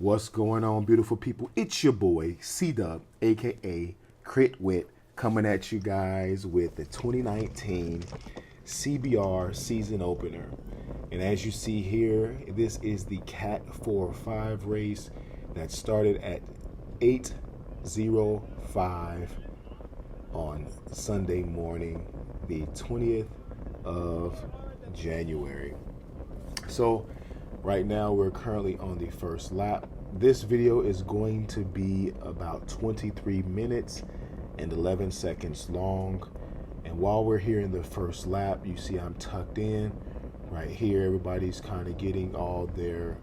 What's going on, beautiful people? It's your boy, C-Dub, aka Crit Whit, coming at you guys with the 2019 CBR season opener. And as you see here, this is the Cat 4-5 race that started at 8:05 on Sunday morning, the 20th of January. So right now we're currently on the first lap. This video is going to be about 23 minutes and 11 seconds long. And while we're here in the first lap, you see I'm tucked in right here. Everybody's kind of getting all their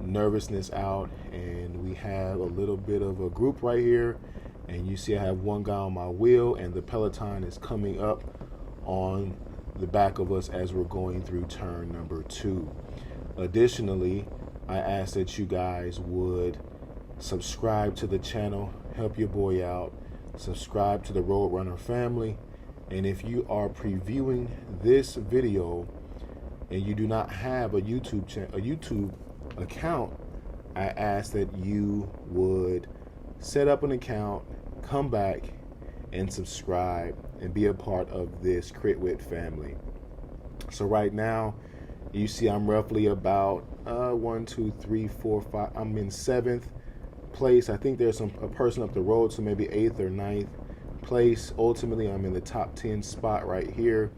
nervousness out, and we have a little bit of a group right here. And you see I have one guy on my wheel, and the peloton is coming up on the back of us as we're going through turn number 2. Additionally, I ask that you guys would subscribe to the channel, help your boy out, subscribe to the Roadrunner family, and if you are previewing this video and you do not have a YouTube account, I ask that you would set up an account, come back and subscribe and be a part of this Crit Whit family. So right now, you see I'm roughly about 1, 2, 3, 4, 5. I'm in 7th place. I think there's a person up the road, so maybe 8th or 9th place. Ultimately, I'm in the top 10 spot right here.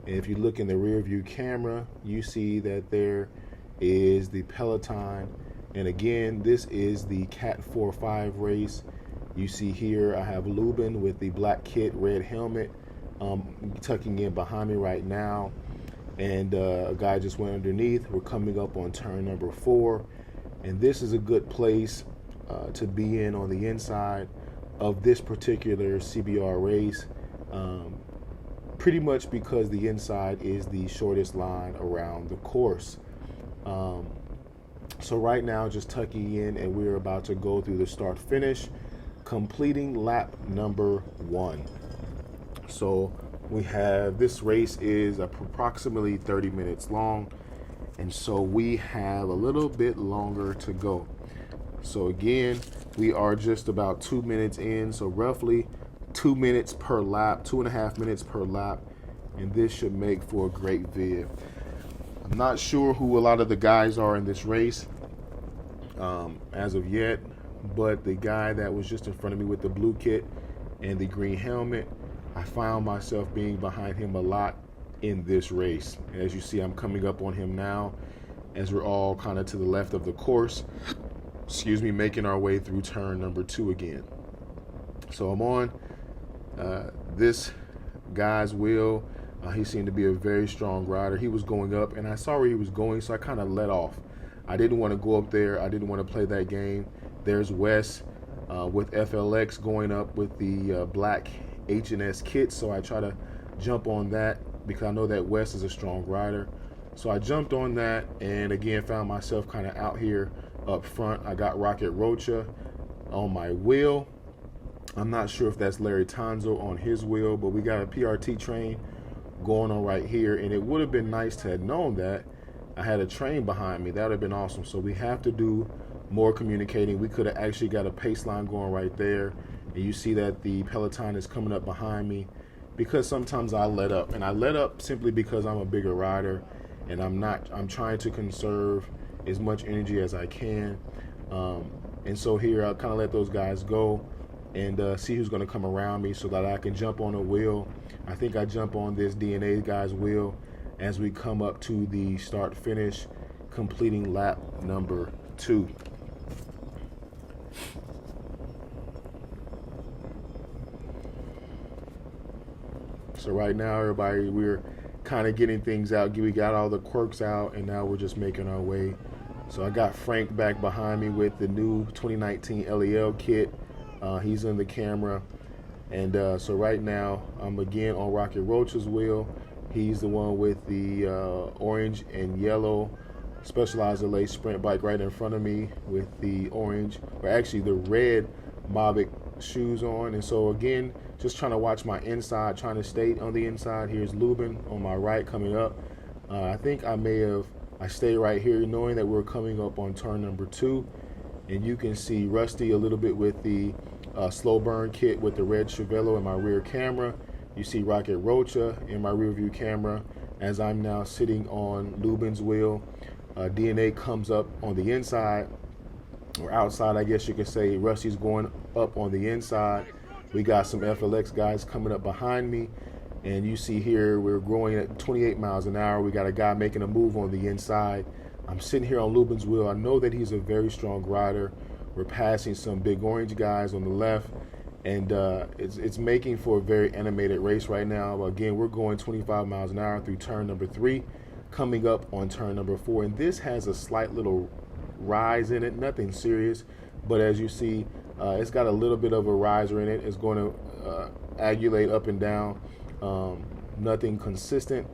And if you look in the rear view camera, you see that there is the peloton. And again, this is the Cat 4-5 race. You see here I have Lubin with the black kit, red helmet, tucking in behind me right now. And a guy just went underneath. We're coming up on turn number 4, and this is a good place to be in on the inside of this particular CBR race, pretty much because the inside is the shortest line around the course. So right now, just tucking in, and we're about to go through the start finish, completing lap number 1. So we have, this race is approximately 30 minutes long, and so we have a little bit longer to go. So again, we are just about 2 minutes in, so roughly 2 minutes per lap, 2.5 minutes per lap, and this should make for a great vid. I'm not sure who a lot of the guys are in this race as of yet, but the guy that was just in front of me with the blue kit and the green helmet, I found myself being behind him a lot in this race. As you see, I'm coming up on him now as we're all kind of to the left of the course, making our way through turn number 2 again. So I'm on this guy's wheel. He seemed to be a very strong rider. He was going up, and I saw where he was going, so I kind of let off. I didn't want to go up there. I didn't want to play that game. There's Wes with FLX going up with the black H&S kit, so I try to jump on that because I know that Wes is a strong rider. So I jumped on that, and again found myself kind of out here up front. I got Rocket Rocha on my wheel. I'm not sure if that's Larry Tonzo on his wheel, but we got a PRT train going on right here, and it would have been nice to have known that I had a train behind me. That would have been awesome. So we have to do more communicating. We could have actually got a pace line going right there. And you see that the peloton is coming up behind me, because sometimes I let up, and I let up simply because I'm a bigger rider, and I'm trying to conserve as much energy as I can. And so here I'll kind of let those guys go and see who's going to come around me so that I can jump on a wheel. I think I jump on this DNA guy's wheel as we come up to the start finish, completing lap number 2. So right now, everybody, we're kind of getting things out. We got all the quirks out, and now we're just making our way. So I got Frank back behind me with the new 2019 LEL kit. He's in the camera. And so right now, I'm again on Rocket Rocha's wheel. He's the one with the orange and yellow Specialized Lace sprint bike right in front of me with the orange, or actually the red Mavic shoes on. And so again, just trying to watch my inside, trying to stay on the inside. Here's Lubin on my right coming up. I think I may have I stay right here knowing that we're coming up on turn number 2, and you can see Rusty a little bit with the slow burn kit with the red Cervelo in my rear camera. You see Rocket Rocha in my rear view camera as I'm now sitting on Lubin's wheel. DNA comes up on the inside, or outside, I guess you could say. Rusty's going up on the inside. We got some FLX guys coming up behind me, and you see here we're growing at 28 miles an hour. We got a guy making a move on the inside. I'm sitting here on Lubin's wheel. I know that he's a very strong rider. We're passing some big orange guys on the left, and it's making for a very animated race right now. Again, we're going 25 miles an hour through turn number 3, coming up on turn number 4, and this has a slight little rise in it, nothing serious, but as you see, it's got a little bit of a riser in it. It's going to angulate up and down, nothing consistent,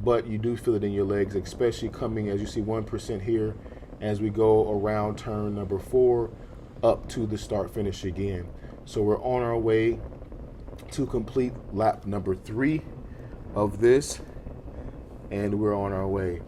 but you do feel it in your legs, especially coming, as you see, 1% here as we go around turn number 4 up to the start finish again. So we're on our way to complete lap number 3 of this, and we're on our way.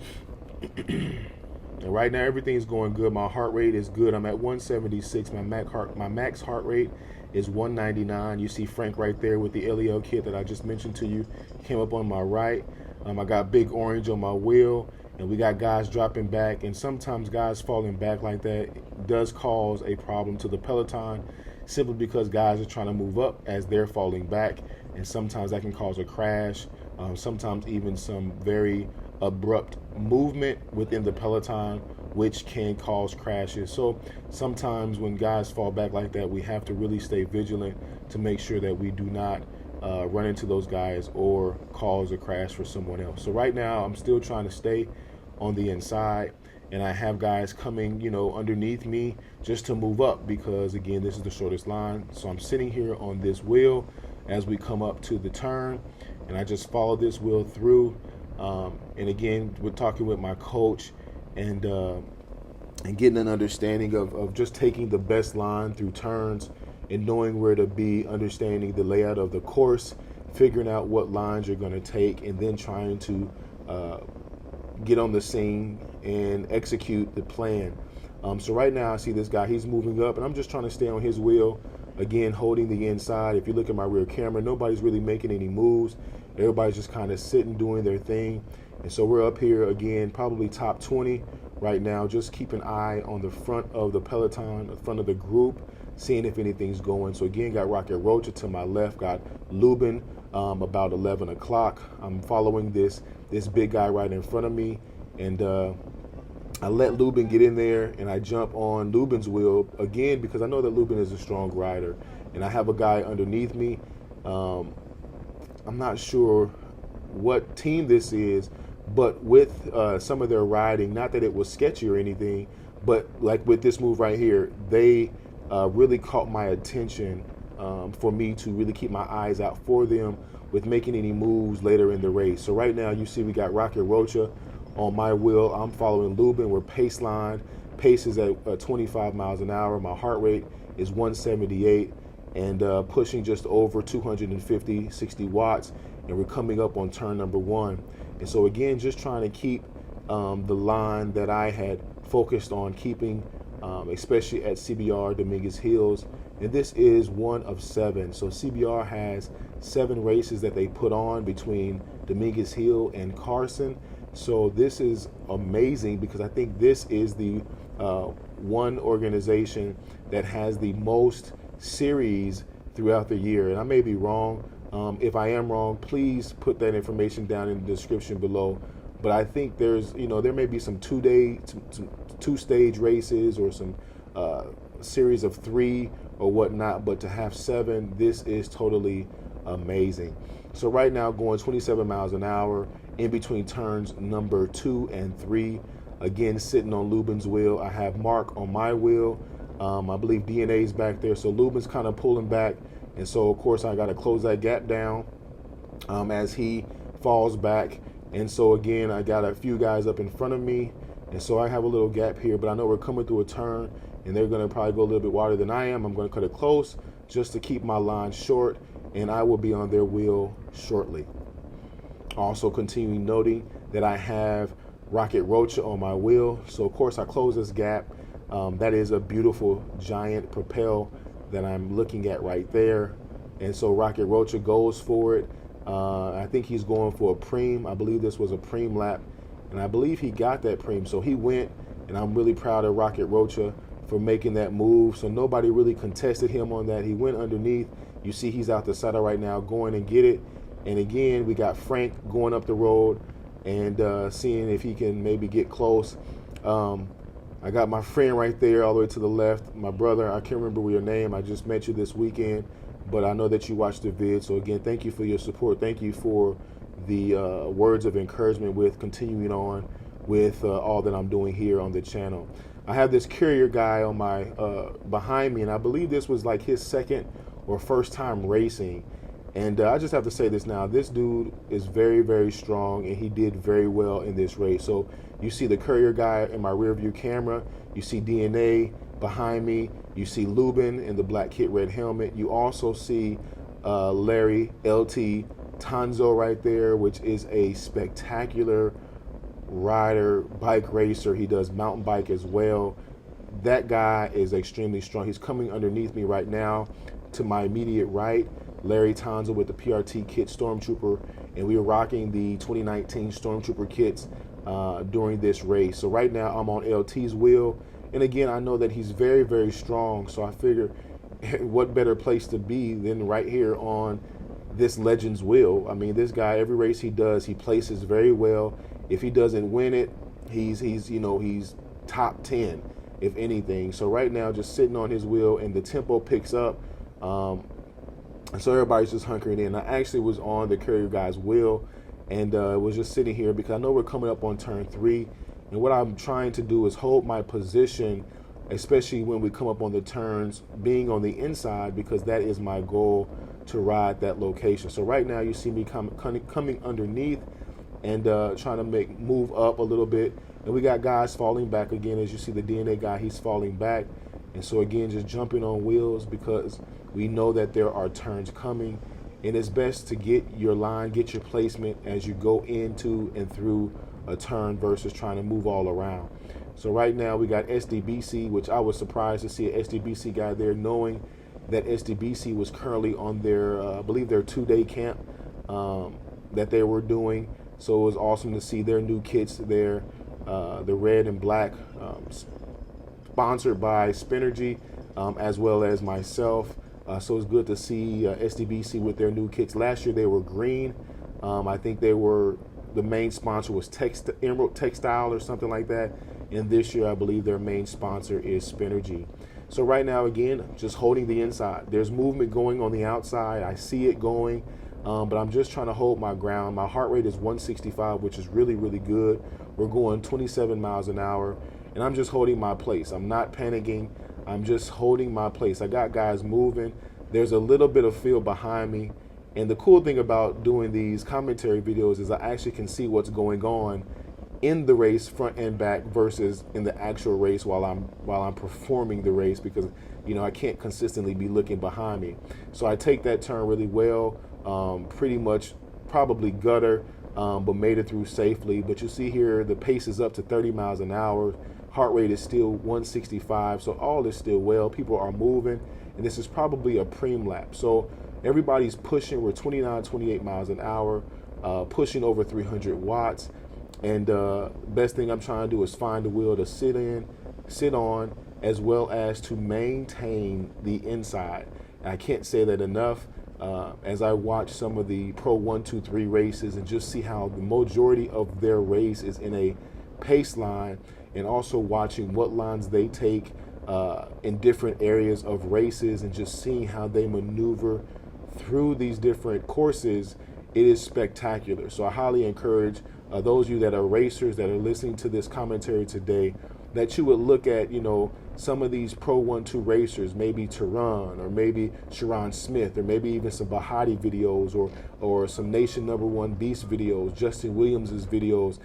And right now everything is going good. My heart rate is good. I'm at 176. My max heart rate is 199. You see Frank right there with the LEL kit that I just mentioned to you. Came up on my right. I got big orange on my wheel, and we got guys dropping back, and sometimes guys falling back like that does cause a problem to the peloton, simply because guys are trying to move up as they're falling back, and sometimes that can cause a crash, sometimes even some very abrupt movement within the peloton, which can cause crashes. So sometimes when guys fall back like that, we have to really stay vigilant to make sure that we do not run into those guys or cause a crash for someone else. So right now I'm still trying to stay on the inside, and I have guys coming, underneath me just to move up, because again, this is the shortest line. So I'm sitting here on this wheel as we come up to the turn, and I just follow this wheel through. And again, we're talking with my coach and getting an understanding of just taking the best line through turns and knowing where to be, understanding the layout of the course, figuring out what lines you're going to take, and then trying to get on the scene and execute the plan. So right now I see this guy, he's moving up, and I'm just trying to stay on his wheel, again, holding the inside. If you look at my rear camera, nobody's really making any moves. Everybody's just kind of sitting, doing their thing. And so we're up here again, probably top 20 right now. Just keep an eye on the front of the peloton, the front of the group, seeing if anything's going. So again, got Rocket Rocha to my left, got Lubin about 11 o'clock. I'm following this big guy right in front of me, and I let Lubin get in there, and I jump on Lubin's wheel again because I know that Lubin is a strong rider, and I have a guy underneath me. I'm not sure what team this is, but with some of their riding, not that it was sketchy or anything, but like with this move right here, they really caught my attention for me to really keep my eyes out for them with making any moves later in the race. So right now you see we got Rocket Rocha on my wheel. I'm following Lubin. We're pace line. Pace is at 25 miles an hour. My heart rate is 178 and pushing just over 250, 60 watts. And we're coming up on turn number 1. And so again, just trying to keep the line that I had focused on keeping, especially at CBR Dominguez Hills. And this is one of 7. So CBR has 7 races that they put on between Dominguez Hill and Carson. So this is amazing because I think this is the one organization that has the most series throughout the year. And I may be wrong. If I am wrong, please put that information down in the description below. But I think there's, there may be some two-stage races or some series of 3 or whatnot, but to have 7, this is totally amazing. So right now going 27 miles an hour in between turns number 2 and 3. Again, sitting on Lubin's wheel. I have Mark on my wheel. I believe DNA is back there. So Lubin's kind of pulling back. And so, of course, I got to close that gap down as he falls back. And so, again, I got a few guys up in front of me. And so I have a little gap here. But I know we're coming through a turn, and they're going to probably go a little bit wider than I am. I'm going to cut it close just to keep my line short, and I will be on their wheel shortly. Also continuing noting that I have Rocket Rocha on my wheel. So of course I close this gap. That is a beautiful giant propel that I'm looking at right there. And so Rocket Rocha goes for it. I think he's going for a preem. I believe this was a preem lap, and I believe he got that preem. So he went, and I'm really proud of Rocket Rocha for making that move. So nobody really contested him on that. He went underneath. You see he's out the saddle right now going and get it. And again, we got Frank going up the road and seeing if he can maybe get close. I got my friend right there all the way to the left, my brother. I can't remember your name. I just met you this weekend, but I know that you watched the vid. So again, thank you for your support. Thank you for the words of encouragement with continuing on with all that I'm doing here on the channel. I have this Courier guy on my behind me, and I believe this was like his second or first time racing. And I just have to say this now, this dude is very, very strong, and he did very well in this race. So you see the Courier guy in my rear view camera, you see DNA behind me, you see Lubin in the black kit red helmet, you also see Larry LT Tanzo right there, which is a spectacular rider, bike racer. He does mountain bike as well. That guy is extremely strong. He's coming underneath me right now to my immediate right. Larry Tanza with the PRT kit Stormtrooper, and we are rocking the 2019 Stormtrooper kits during this race. So right now I'm on LT's wheel, and again, I know that he's very, very strong, so I figure what better place to be than right here on this legend's wheel. I mean, this guy, every race he does, he places very well. If he doesn't win it, he's top 10 if anything. So right now, just sitting on his wheel, and the tempo picks up. So everybody's just hunkering in. I actually was on the Courier guy's wheel and was just sitting here because I know we're coming up on turn 3. And what I'm trying to do is hold my position, especially when we come up on the turns, being on the inside, because that is my goal to ride that location. So right now you see me coming underneath and trying to move up a little bit. And we got guys falling back again. As you see the DNA guy, he's falling back. And so again, just jumping on wheels because we know that there are turns coming, and it's best to get your line, get your placement as you go into and through a turn versus trying to move all around. So right now we got SDBC, which I was surprised to see an SDBC guy there, knowing that SDBC was currently on their, I believe their 2-day camp that they were doing. So it was awesome to see their new kits there, the red and black, sponsored by Spinergy, as well as myself. So it's good to see SDBC with their new kits. Last year they were green. I think the main sponsor was Emerald Textile or something like that. And this year I believe their main sponsor is Spinergy. So right now, again, just holding the inside. There's movement going on the outside. I see it going, but I'm just trying to hold my ground. My heart rate is 165, which is really, really good. We're going 27 miles an hour, and I'm just holding my place. I'm not panicking. I'm just holding my place. I got guys moving. There's a little bit of field behind me. And the cool thing about doing these commentary videos is I actually can see what's going on in the race, front and back, versus in the actual race while I'm performing the race, because I can't consistently be looking behind me. So I take that turn really well, pretty much probably gutter, but made it through safely. But you see here the pace is up to 30 miles an hour. Heart rate is still 165, so all is still well. People are moving, and this is probably a preem lap. So everybody's pushing. We're 29, 28 miles an hour, pushing over 300 watts. And best thing I'm trying to do is find a wheel to sit on, as well as to maintain the inside. And I can't say that enough. As I watch some of the Pro 123 races and just see how the majority of their race is in a pace line, and also watching what lines they take in different areas of races, and just seeing how they maneuver through these different courses, it is spectacular. So I highly encourage those of you that are racers that are listening to this commentary today, that you would look at, some of these Pro 1-2 racers, maybe Tehran, or maybe Sharon Smith, or maybe even some Bahati videos, or some Nation #1 Beast videos, Justin Williams's videos.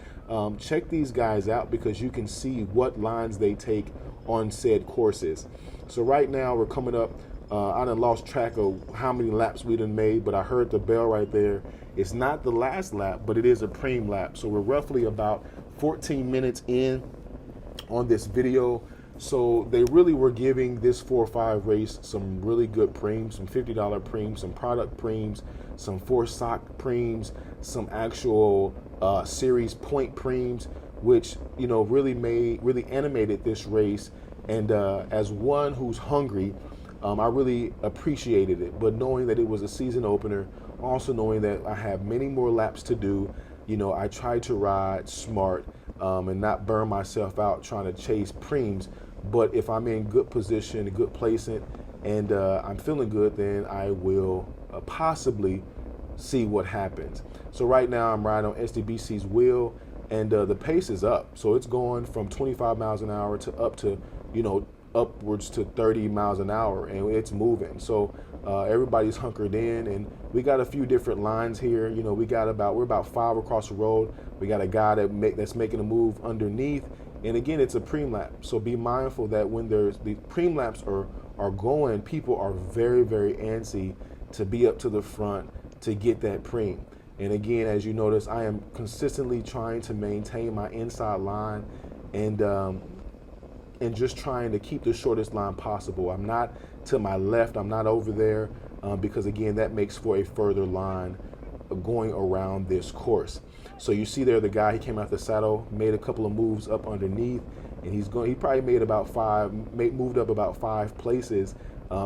Check these guys out, because you can see what lines they take on said courses. So right now we're coming up, I done lost track of how many laps we done made, but I heard the bell right there. It's not the last lap, but it is a preem lap. So we're roughly about 14 minutes in on this video. So they really were giving this 4-5 race some really good preems, some $50 preems, some product preems, some 4-sock preems, some actual series point preems, which really animated this race. And as one who's hungry, I really appreciated it. But knowing that it was a season opener, also knowing that I have many more laps to do, I tried to ride smart and not burn myself out trying to chase preems. But if I'm in good position, good placement, and I'm feeling good, then I will possibly see what happens. So right now I'm riding on SDBC's wheel, and the pace is up. So it's going from 25 miles an hour to up to, upwards to 30 miles an hour, and it's moving. So everybody's hunkered in, and we got a few different lines here. We're about 5 across the road. We got a guy that's making a move underneath. And again, it's a preem lap. So be mindful that when there's the preem laps are going, people are very, very antsy to be up to the front to get that preem. And again, as you notice, I am consistently trying to maintain my inside line and just trying to keep the shortest line possible. I'm not to my left, I'm not over there, because again, that makes for a further line going around this course. So you see there, the guy, he came out the saddle, made a couple of moves up underneath, and he probably moved up about 5 places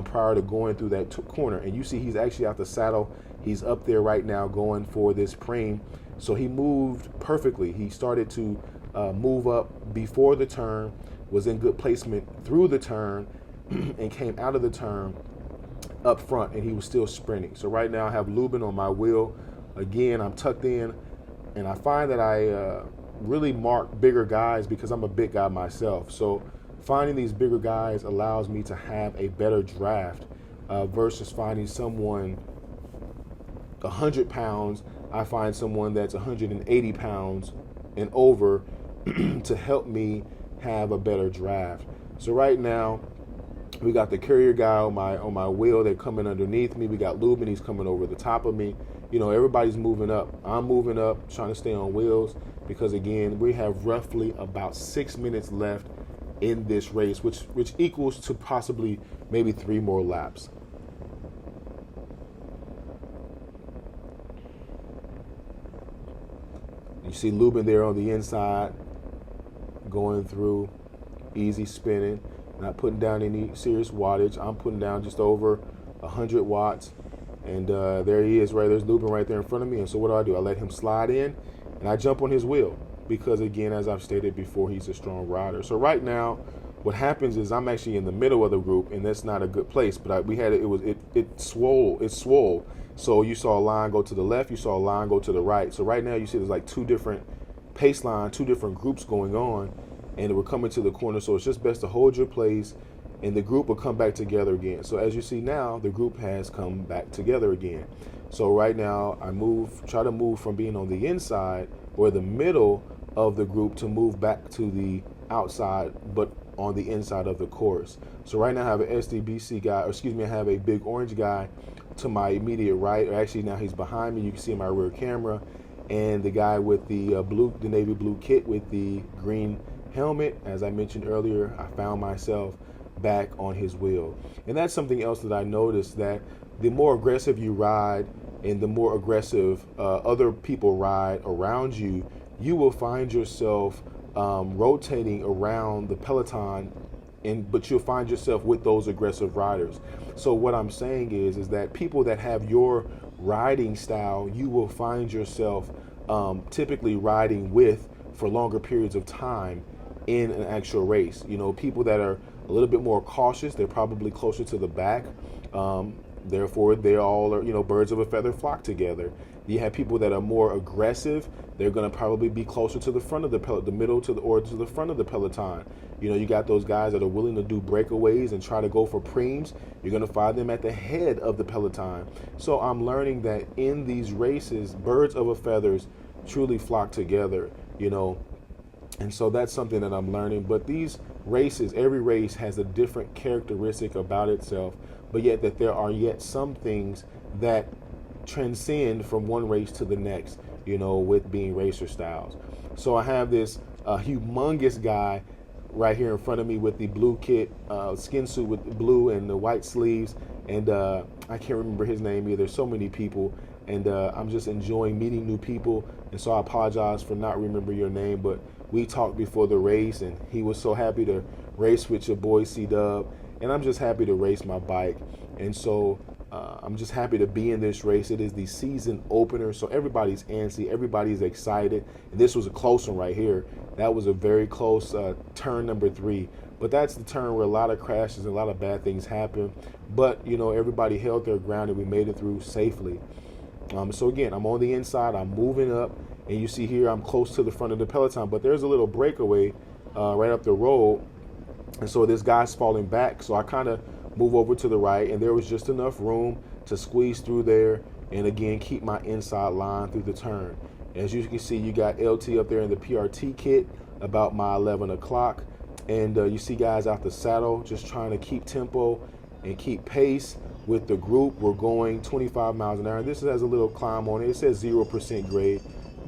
prior to going through that corner. And you see he's actually out the saddle. He's up there right now going for this preem. So he moved perfectly. He started to move up before the turn, was in good placement through the turn, and came out of the turn up front, and he was still sprinting. So right now I have Lubin on my wheel. Again, I'm tucked in, and I find that I really mark bigger guys because I'm a big guy myself. So finding these bigger guys allows me to have a better draft versus finding someone 100 pounds. I find someone that's 180 pounds and over to help me have a better draft. So right now, we got the courier guy on my wheel. They're coming underneath me. We got Lubin. He's coming over the top of me. Everybody's moving up. I'm moving up, trying to stay on wheels because, again, we have roughly about 6 minutes left in this race, which equals to possibly maybe 3 more laps. You see Lubin there on the inside, going through, easy spinning, not putting down any serious wattage. I'm putting down just over 100 watts. And there he is, right? There's Lubin right there in front of me. And so what do? I let him slide in, and I jump on his wheel because, again, as I've stated before, he's a strong rider. So right now, what happens is I'm actually in the middle of the group, and that's not a good place. But it swole. So you saw a line go to the left, you saw a line go to the right. So right now you see there's like 2 different pace lines, 2 different groups going on, and we're coming to the corner. So it's just best to hold your place, and the group will come back together again. So as you see now, the group has come back together again. So right now I try to move from being on the inside or the middle of the group to move back to the outside, but on the inside of the course. So right now I have an SDBC guy, I have a big orange guy to my immediate right, or actually now he's behind me. You can see in my rear camera, and the guy with the navy blue kit with the green helmet. As I mentioned earlier, I found myself back on his wheel. And that's something else that I noticed, that the more aggressive you ride and the more aggressive other people ride around you, you will find yourself rotating around the peloton, but you'll find yourself with those aggressive riders. So what I'm saying is that people that have your riding style, you will find yourself typically riding with for longer periods of time in an actual race. People that are a little bit more cautious, they're probably closer to the back. Therefore, they all are, birds of a feather flock together. You have people that are more aggressive, they're going to probably be closer to the front of the middle to the front of the peloton. You got those guys that are willing to do breakaways and try to go for preems. You're going to find them at the head of the peloton. So I'm learning that in these races, birds of a feathers truly flock together, And so that's something that I'm learning. But these races, every race has a different characteristic about itself, but yet that there are yet some things that transcend from one race to the next. with being racer styles. So I have this humongous guy right here in front of me with the blue kit, skin suit with the blue and the white sleeves. And I can't remember his name either. So many people. And I'm just enjoying meeting new people. And so I apologize for not remembering your name, but we talked before the race and he was so happy to race with your boy C-Dub. And I'm just happy to race my bike. And so I'm just happy to be in this race. It is the season opener, so everybody's antsy, everybody's excited. And this was a close one right here. That was a very close turn number 3. But that's the turn where a lot of crashes and a lot of bad things happen. But, everybody held their ground and we made it through safely. So again, I'm on the inside, I'm moving up, and you see here I'm close to the front of the peloton, but there's a little breakaway right up the road. And so this guy's falling back, so I kind of move over to the right, and there was just enough room to squeeze through there and again keep my inside line through the turn. As you can see, you got LT up there in the PRT kit about my 11 o'clock, and you see guys out the saddle just trying to keep tempo and keep pace with the group. We're going 25 miles an hour. This has a little climb on it. It says 0% grade,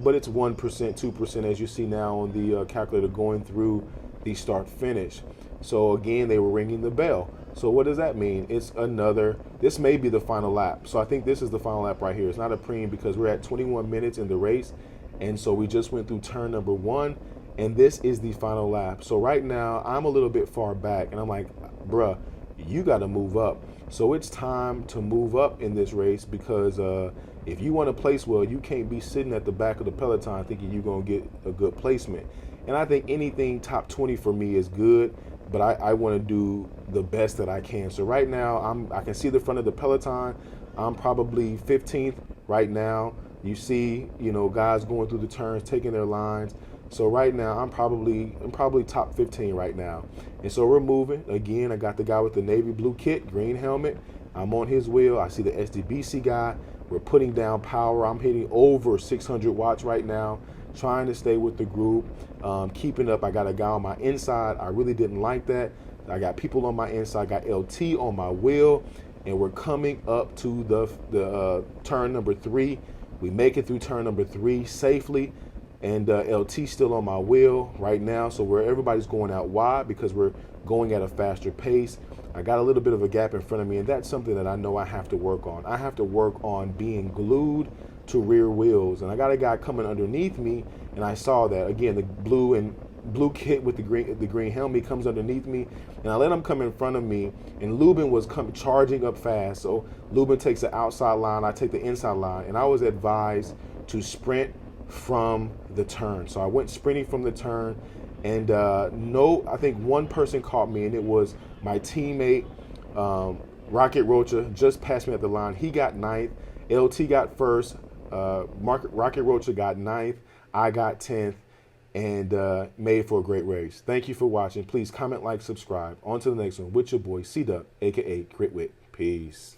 but it's 1%, 2%, as you see now on the calculator going through the start finish. So again, they were ringing the bell. So what does that mean? This may be the final lap. So I think this is the final lap right here. It's not a preem because we're at 21 minutes in the race. And so we just went through turn number 1, and this is the final lap. So right now I'm a little bit far back and I'm like, bruh, you got to move up. So it's time to move up in this race because if you want to place well, you can't be sitting at the back of the peloton thinking you're going to get a good placement. And I think anything top 20 for me is good, but I want to do the best that I can. So right now I can see the front of the peloton. I'm probably 15th right now. You see, guys going through the turns, taking their lines. So right now I'm probably top 15 right now. And so we're moving. Again, I got the guy with the navy blue kit, green helmet. I'm on his wheel. I see the SDBC guy. We're putting down power. I'm hitting over 600 watts right now, trying to stay with the group, keeping up. I got a guy on my inside. I really didn't like that. I got people on my inside. I got LT on my wheel, and we're coming up to the turn number 3. We make it through turn number 3 safely. And LT still on my wheel right now, so where everybody's going out wide because we're going at a faster pace. I got a little bit of a gap in front of me, and that's something that I know I have to work on. I have to work on being glued to rear wheels, and I got a guy coming underneath me, and I saw that again. The blue kit with the green helmet comes underneath me, and I let him come in front of me, and Lubin was charging up fast. So Lubin takes the outside line, I take the inside line, and I was advised to sprint from the turn. So I went sprinting from the turn, and I think one person caught me, and it was my teammate Rocket Rocha just passed me at the line. He got 9th, LT got 1st, Rocket Rocha got 9th, I got 10th, and made for a great race. Thank you for watching. Please comment, like, subscribe. On to the next one with your boy C-Dub, aka Whit. Peace.